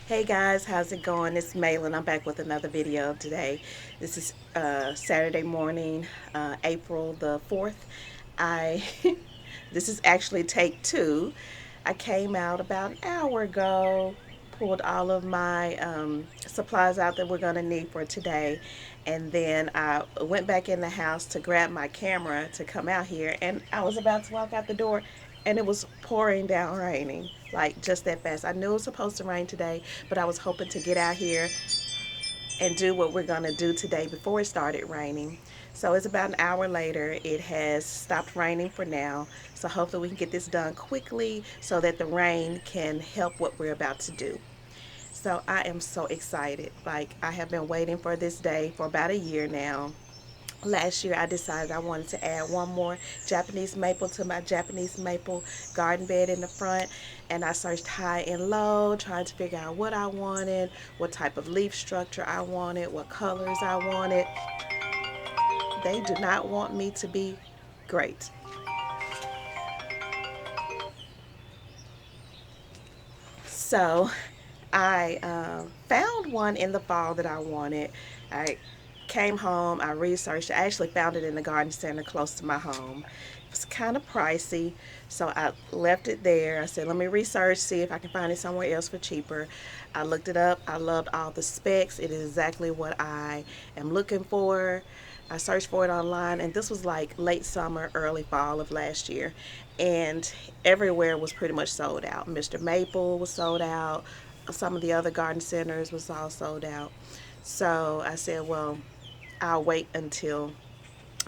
Hey guys, how's it going? It's Malin. I'm back with another video today. This is Saturday morning, April the 4th. I This is actually take two. I came out about an hour ago, pulled all of my supplies out that we're going to need for today, and then I went back in the house to grab my camera to come out here, and I was about to walk out the door, and it was pouring down raining, like just that fast. I knew it was supposed to rain today, but I was hoping to get out here and do what we're going to do today before it started raining. So it's about an hour later. It has stopped raining for now. So hopefully we can get this done quickly so that the rain can help what we're about to do. So I am so excited. Like, I have been waiting for this day for about a year now. Last year I decided I wanted to add one more Japanese maple to my Japanese maple garden bed in the front, and I searched high and low trying to figure out what I wanted, what type of leaf structure I wanted, what colors I wanted. They do not want me to be great. So I found one in the fall that I wanted. I came home, I researched. I actually found it in the garden center close to my home. It was kind of pricey, so I left it there. I said, let me research, see if I can find it somewhere else for cheaper. I looked it up. I loved all the specs. It is exactly what I am looking for. I searched for it online, and this was like late summer, early fall of last year. And everywhere was pretty much sold out. Mr. Maple was sold out. Some of the other garden centers was all sold out. So I said, well, I'll wait until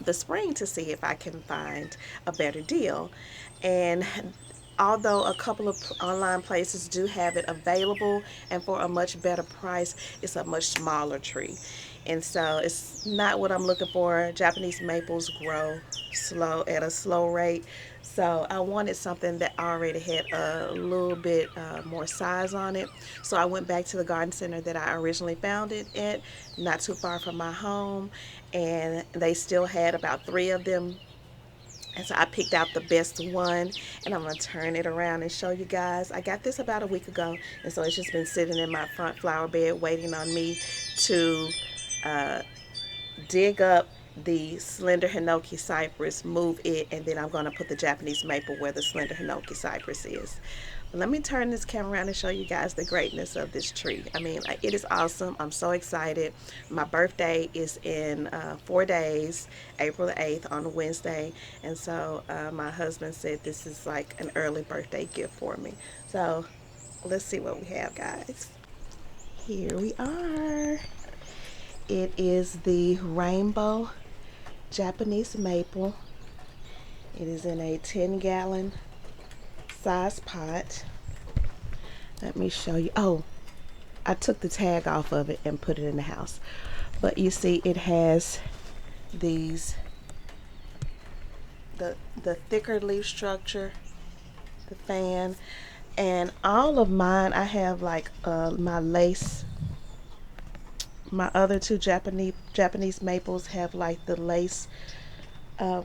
the spring to see if I can find a better deal. And although a couple of online places do have it available and for a much better price, it's a much smaller tree. And so it's not what I'm looking for. Japanese maples grow slow at a slow rate. So I wanted something that already had a little bit more size on it. So I went back to the garden center that I originally found it at, not too far from my home, and they still had about three of them, and so I picked out the best one, and I'm going to turn it around and show you guys. I got this about a week ago, and so it's just been sitting in my front flower bed waiting on me to uh, dig up the slender hinoki cypress, move it, and then I'm going to put the Japanese maple where the slender hinoki cypress is. Let me turn this camera around and show you guys the greatness of this tree. I mean, it is awesome. I'm so excited. My birthday is in 4 days, April the 8th on a Wednesday. And so my husband said this is like an early birthday gift for me. So let's see what we have, guys. Here we are. It is the rainbow Japanese maple. It is in a 10-gallon size pot. Let me show you. Oh, I took the tag off of it and put it in the house. But you see it has these the thicker leaf structure, the fan, and all of mine I have like my lace. My other two Japanese maples have like the lace uh,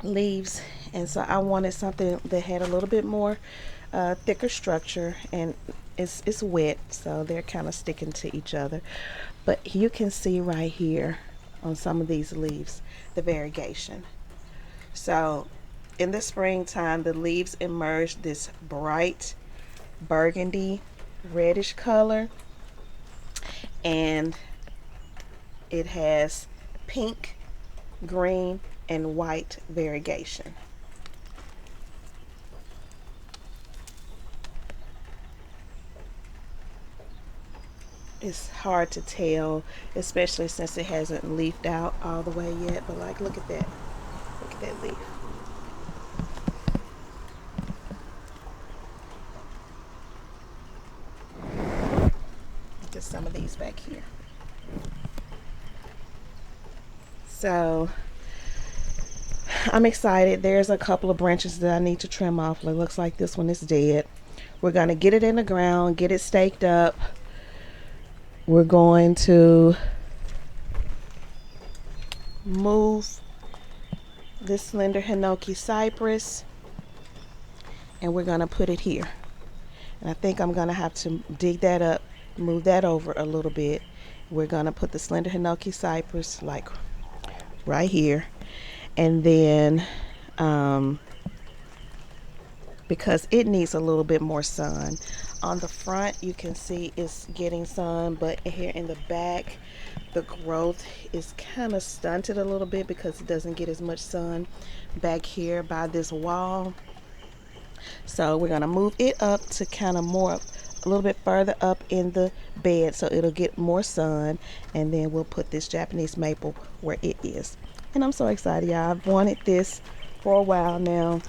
leaves, and so I wanted something that had a little bit more thicker structure, and it's wet, so they're kind of sticking to each other. But you can see right here on some of these leaves the variegation. So in the springtime, the leaves emerge this bright burgundy reddish color, and it has pink, green, and white variegation. It's hard to tell, especially since it hasn't leafed out all the way yet. But like, look at that. Look at that leaf. Look at some of these back here. So I'm excited. There's a couple of branches that I need to trim off. It looks like this one is dead. We're going to get it in the ground, get it staked up. We're going to move this slender hinoki cypress, and we're going to put it here. And I think I'm gonna have to dig that up, move that over a little bit. We're gonna put the slender hinoki cypress like right here, and then because it needs a little bit more sun. On the front, you can see it's getting sun, but here in the back, the growth is kind of stunted a little bit because it doesn't get as much sun back here by this wall. So we're gonna move it up to kind of more, a little bit further up in the bed so it'll get more sun, and then we'll put this Japanese maple where it is. And I'm so excited, y'all. I've wanted this for a while now,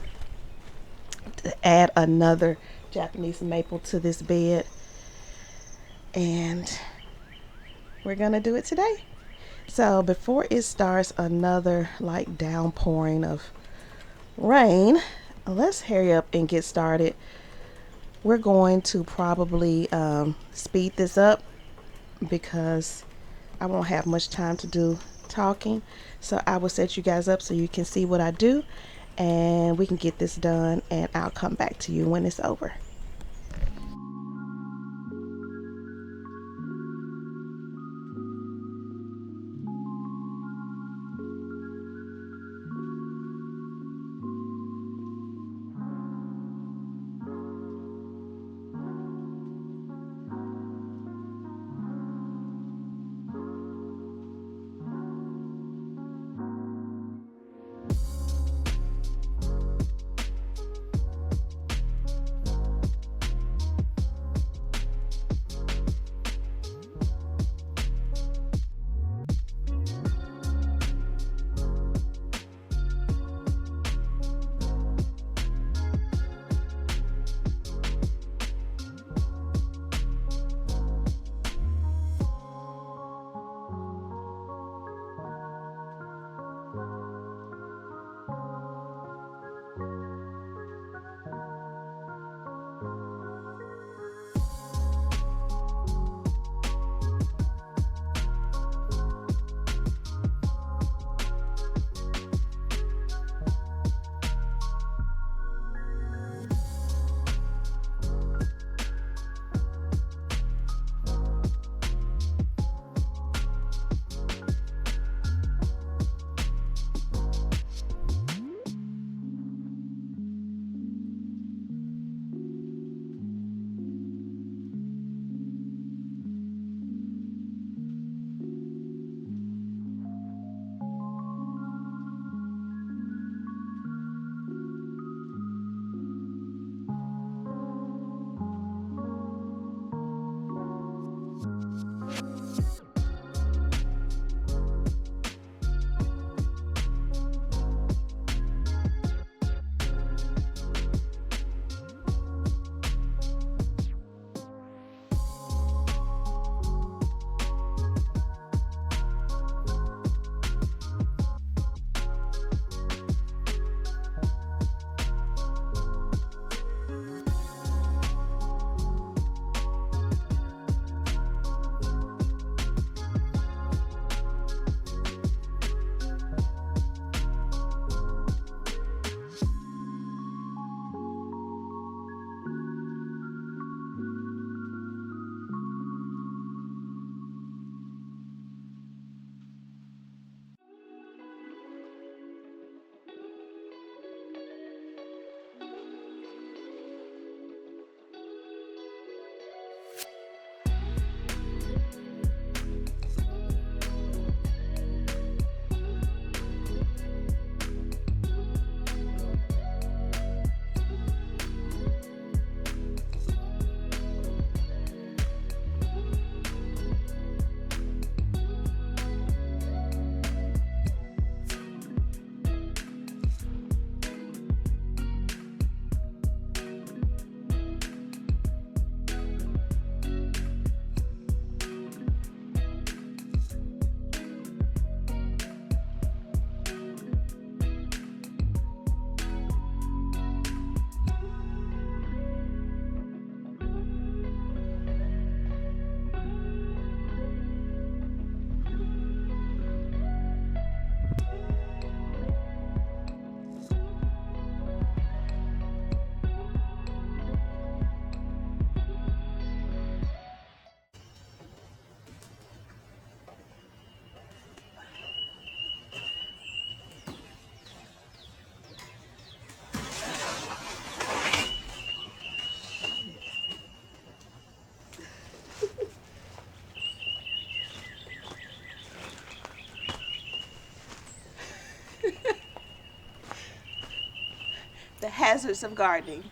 to add another Japanese maple to this bed, and we're gonna do it today. So before it starts another like downpouring of rain, let's hurry up and get started. We're going to probably speed this up because I won't have much time to do talking. So I will set you guys up so you can see what I do, and we can get this done, and I'll come back to you when it's over. hazards of gardening.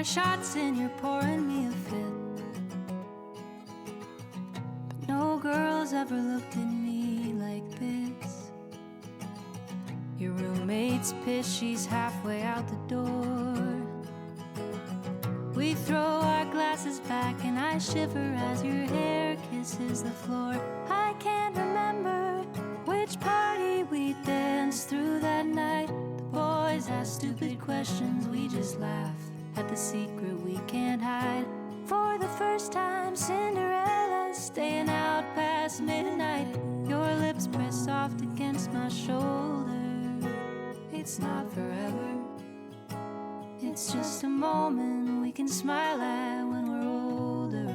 more shots and you're pouring me a fifth. But no girl's ever looked at me like this. Your roommate's pissed, she's halfway out the door. We throw our glasses back and I shiver as your hair kisses the floor. I can't remember which party we danced through that night. The boys ask stupid questions, we just laugh at the secret we can't hide. For the first time, Cinderella's staying out past midnight. Your lips press soft against my shoulder. It's not forever, it's just a moment we can smile at when we're older.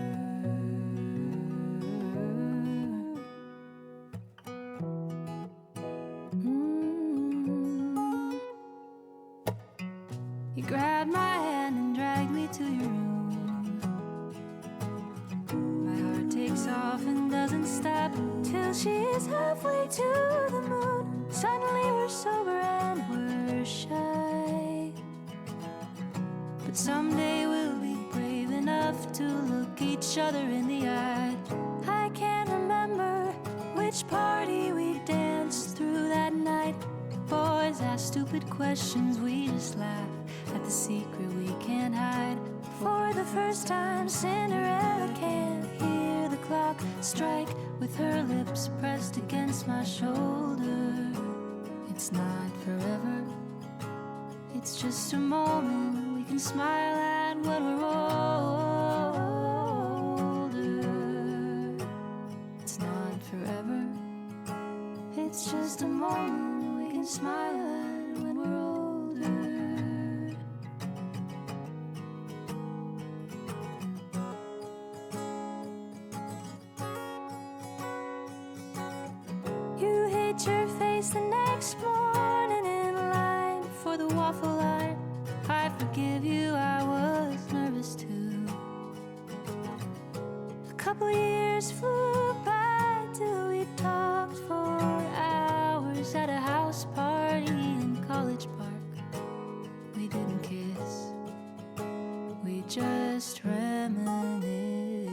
You grabbed my hand and dragged me to your room. My heart takes off and doesn't stop till she's halfway to the moon. Suddenly we're sober and we're shy, but someday we'll be brave enough to look each other in the eye. I can't remember which party we danced through that night. Boys ask stupid questions, we just laugh at the secret we can't hide. For the first time, Cinderella can't hear the clock strike with her lips pressed against my shoulder. It's not forever, it's just a moment we can smile at when we're older. It's not forever, it's just a moment we can smile at when we're older. You hid your face the next morning in line for the waffle iron. I forgive you, I was nervous too. A couple years flew by till we talked for hours at a house party in College Park. We didn't kiss, we just reminisced.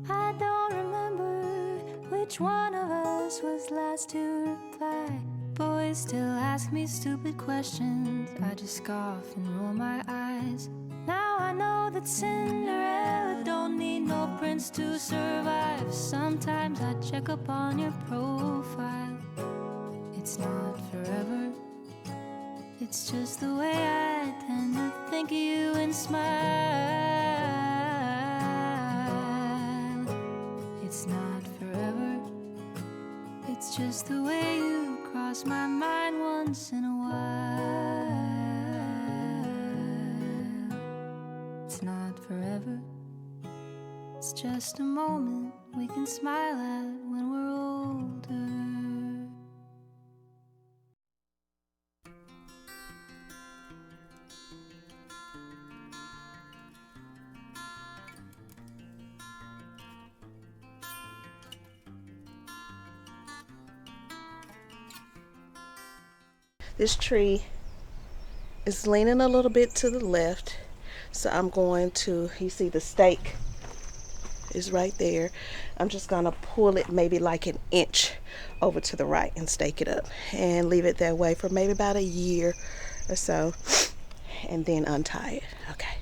I don't remember which one of us was last to reply. Boys still ask me stupid questions, I just scoff and roll my eyes. Now I know that Cinderella don't need no prince to survive. Sometimes I check up on your profile. It's not forever, it's just the way I tend to think of you and smile. It's not forever, it's just the way you cross my mind once in a while. It's not forever, it's just a moment we can smile at when we're older. This tree is leaning a little bit to the left, so I'm going to, you see the stake is right there. I'm just gonna pull it maybe like an inch over to the right and stake it up and leave it that way for maybe about a year or so, and then untie it. Okay.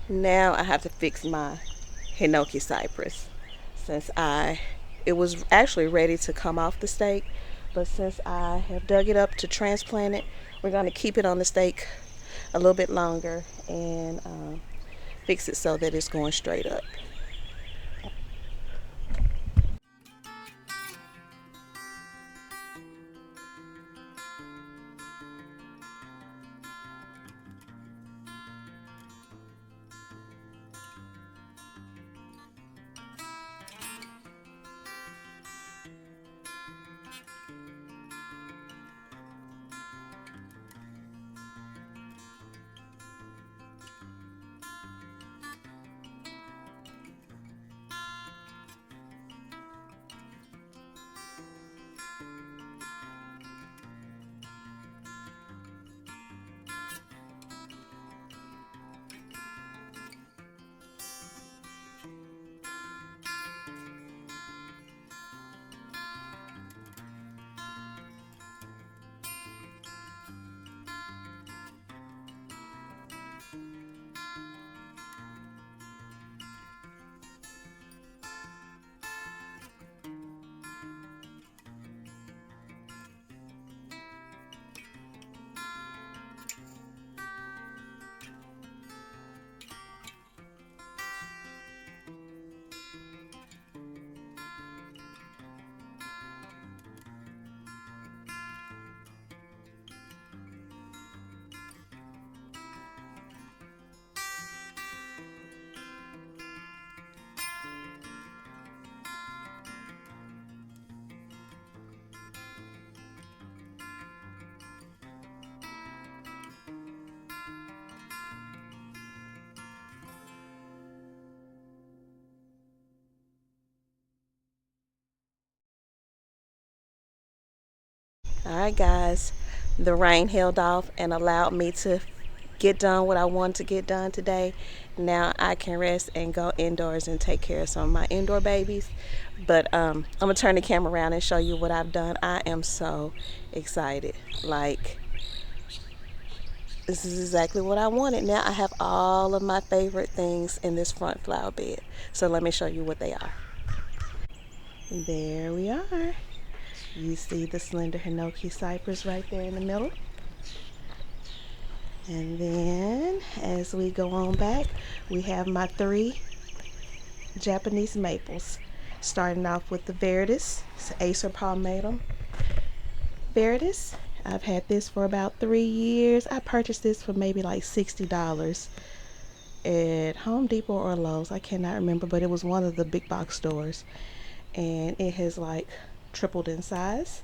Now I have to fix my Hinoki cypress. It was actually ready to come off the stake, but since I have dug it up to transplant it, we're going to keep it on the stake a little bit longer and fix it so that it's going straight up. Alright guys, the rain held off and allowed me to get done what I wanted to get done today. Now I can rest and go indoors and take care of some of my indoor babies. But I'm gonna turn the camera around and show you what I've done. I am so excited. Like, this is exactly what I wanted. Now I have all of my favorite things in this front flower bed. So let me show you what they are. There we are. You see the slender Hinoki cypress right there in the middle. And then as we go on back, we have my 3 Japanese maples. Starting off with the Viridis, it's Acer palmatum Viridis. I've had this for about 3 years. I purchased this for maybe like $60 at Home Depot or Lowe's. I cannot remember, but it was one of the big box stores. And it has like tripled in size.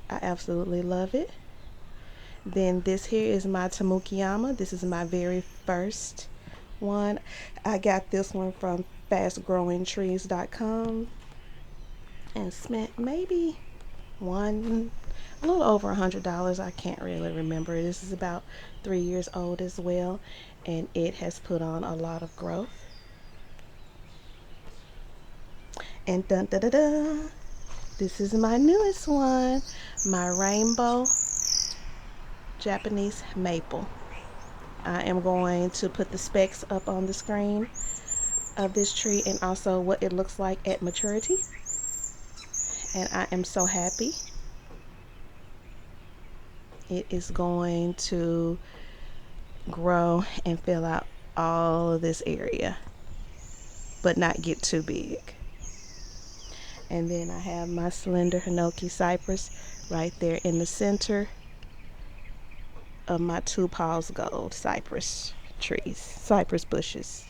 I absolutely love it. Then this here is my Tamukiyama. This is my very first one. I got this one from fastgrowingtrees.com and spent maybe a little over $100. I can't really remember. This is about 3 years old as well, and it has put on a lot of growth. And dun da da da, this is my newest one, my rainbow Japanese maple. I am going to put the specs up on the screen of this tree and also what it looks like at maturity. And I am so happy. It is going to grow and fill out all of this area, but not get too big. And then I have my slender Hinoki cypress right there in the center of my 2 Paws Gold cypress bushes.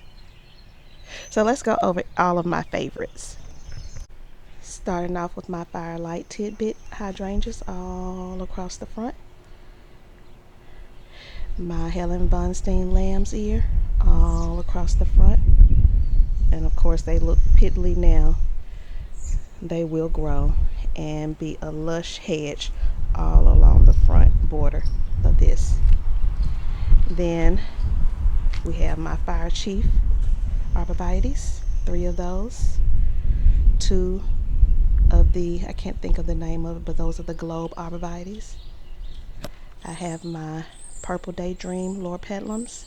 So let's go over all of my favorites. Starting off with my Firelight Tidbit hydrangeas all across the front. My Helen Vonstein Lamb's Ear all across the front. And of course they look piddly now. They will grow and be a lush hedge all along the front border of this. Then we have my Fire Chief arborvitaes, 3 of those. 2 of the, I can't think of the name of it, but those are the globe arborvitaes. I have my Purple Daydream loropetalums.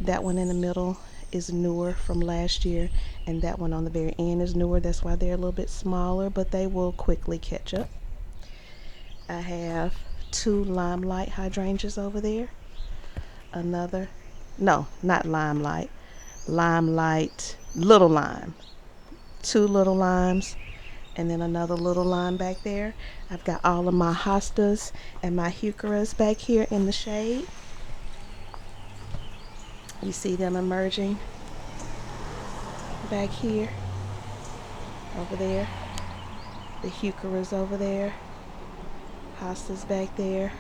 That one in the middle is newer from last year, and that one on the very end is newer. That's why they're a little bit smaller, but they will quickly catch up. I have two Limelight hydrangeas over there. Another, no, not Limelight. Limelight, little lime. Two little limes, and then another little lime back there. I've got all of my hostas and my heucheras back here in the shade. You see them emerging back here, over there. The heucheras over there. Hostas back there.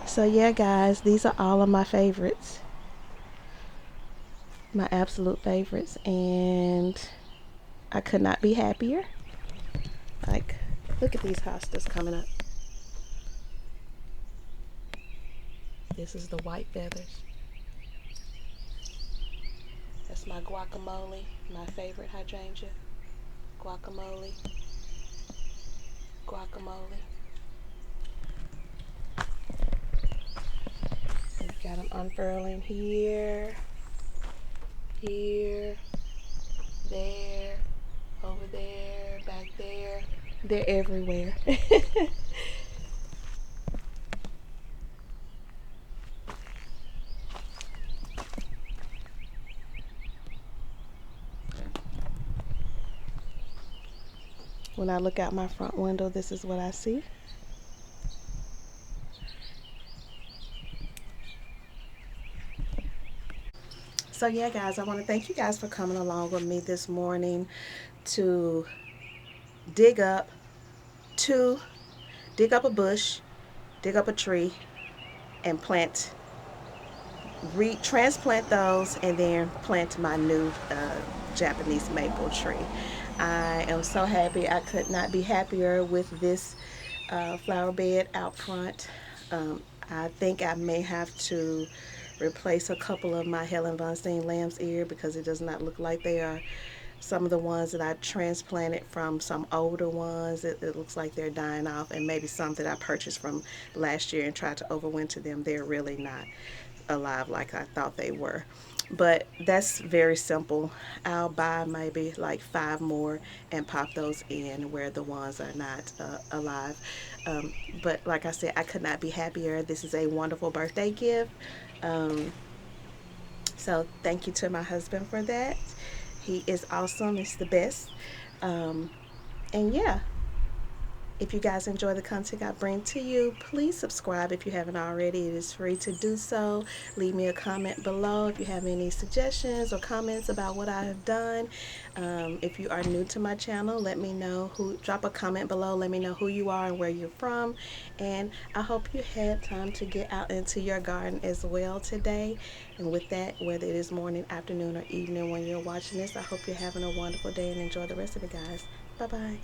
So yeah, guys, these are all of my favorites. My absolute favorites, and I could not be happier. Like, look at these hostas coming up. This is the white feathers. That's my guacamole, my favorite hydrangea. Guacamole. Guacamole. We've got them unfurling here, here, there, over there, back there. They're everywhere. When I look out my front window, this is what I see. So yeah, guys, I want to thank you guys for coming along with me this morning to dig up a bush, dig up a tree, and transplant those, and then plant my new Japanese maple tree. I am so happy. I could not be happier with this flower bed out front. I think I may have to replace a couple of my Helen Von Steen lamb's ear because it does not look like they are some of the ones that I transplanted from some older ones. It looks like they're dying off, and maybe some that I purchased from last year and tried to overwinter them. They're really not alive like I thought they were. But that's very simple. I'll buy maybe like 5 more and pop those in where the ones are not alive. But like I said, I could not be happier. This is a wonderful birthday gift. So thank you to my husband for that. He is awesome. It's the best. And yeah, if you guys enjoy the content I bring to you, please subscribe if you haven't already. It is free to do so. Leave me a comment below if you have any suggestions or comments about what I have done. If you are new to my channel, let me know drop a comment below. Let me know who you are and where you're from. And I hope you had time to get out into your garden as well today. And with that, whether it is morning, afternoon, or evening when you're watching this, I hope you're having a wonderful day and enjoy the rest of it, guys. Bye-bye.